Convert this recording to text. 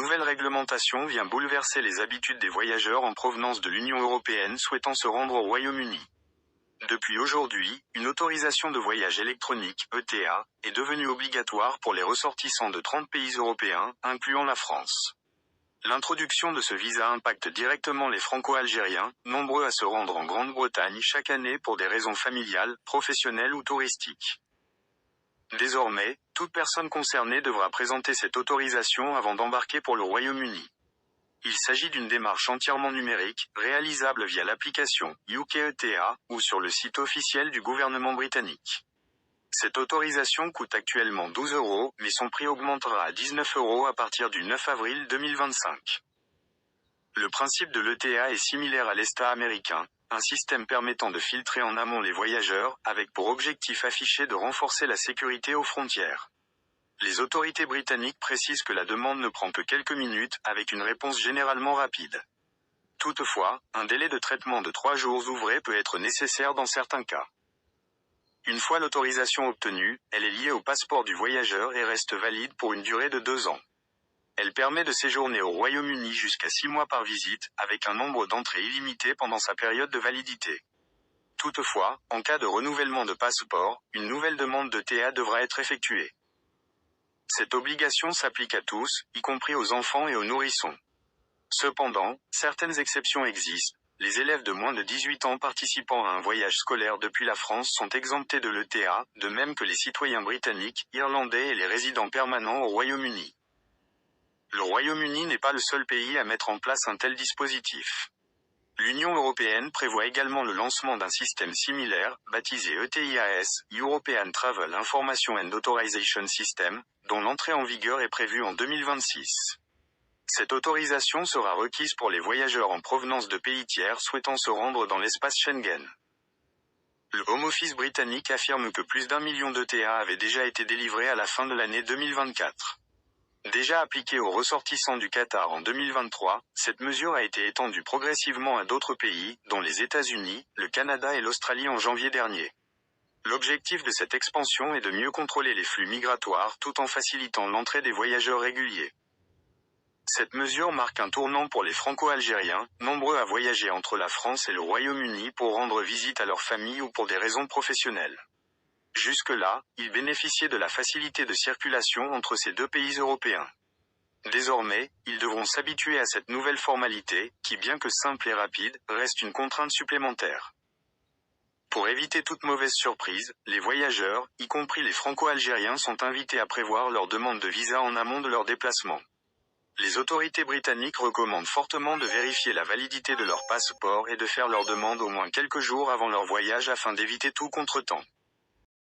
nouvelle réglementation vient bouleverser les habitudes des voyageurs en provenance de l'Union européenne souhaitant se rendre au Royaume-Uni. Depuis aujourd'hui, une autorisation de voyage électronique, ETA, est devenue obligatoire pour les ressortissants de 30 pays européens, incluant la France. L'introduction de ce visa impacte directement les Franco-Algériens, nombreux à se rendre en Grande-Bretagne chaque année pour des raisons familiales, professionnelles ou touristiques. Désormais, toute personne concernée devra présenter cette autorisation avant d'embarquer pour le Royaume-Uni. Il s'agit d'une démarche entièrement numérique, réalisable via l'application UK ETA ou sur le site officiel du gouvernement britannique. Cette autorisation coûte actuellement 12 €, mais son prix augmentera à 19 € à partir du 9 avril 2025. Le principe de l'ETA est similaire à l'ESTA américain, un système permettant de filtrer en amont les voyageurs, avec pour objectif affiché de renforcer la sécurité aux frontières. Les autorités britanniques précisent que la demande ne prend que quelques minutes, avec une réponse généralement rapide. Toutefois, un délai de traitement de 3 jours ouvrés peut être nécessaire dans certains cas. Une fois l'autorisation obtenue, elle est liée au passeport du voyageur et reste valide pour une durée de 2 ans. Elle permet de séjourner au Royaume-Uni jusqu'à 6 mois par visite, avec un nombre d'entrées illimité pendant sa période de validité. Toutefois, en cas de renouvellement de passeport, une nouvelle demande d'ETA devra être effectuée. Cette obligation s'applique à tous, y compris aux enfants et aux nourrissons. Cependant, certaines exceptions existent. Les élèves de moins de 18 ans participant à un voyage scolaire depuis la France sont exemptés de l'ETA, de même que les citoyens britanniques, irlandais et les résidents permanents au Royaume-Uni. Le Royaume-Uni n'est pas le seul pays à mettre en place un tel dispositif. L'Union européenne prévoit également le lancement d'un système similaire, baptisé ETIAS, European Travel Information and Authorization System, dont l'entrée en vigueur est prévue en 2026. Cette autorisation sera requise pour les voyageurs en provenance de pays tiers souhaitant se rendre dans l'espace Schengen. Le Home Office britannique affirme que plus d'1 million d'ETA avaient déjà été délivrés à la fin de l'année 2024. Déjà appliquée aux ressortissants du Qatar en 2023, cette mesure a été étendue progressivement à d'autres pays, dont les États-Unis, le Canada et l'Australie en janvier dernier. L'objectif de cette expansion est de mieux contrôler les flux migratoires tout en facilitant l'entrée des voyageurs réguliers. Cette mesure marque un tournant pour les Franco-Algériens, nombreux à voyager entre la France et le Royaume-Uni pour rendre visite à leur famille ou pour des raisons professionnelles. Jusque-là, ils bénéficiaient de la facilité de circulation entre ces deux pays européens. Désormais, ils devront s'habituer à cette nouvelle formalité, qui bien que simple et rapide, reste une contrainte supplémentaire. Pour éviter toute mauvaise surprise, les voyageurs, y compris les Franco-Algériens, sont invités à prévoir leur demande de visa en amont de leur déplacement. Les autorités britanniques recommandent fortement de vérifier la validité de leur passeport et de faire leur demande au moins quelques jours avant leur voyage afin d'éviter tout contretemps.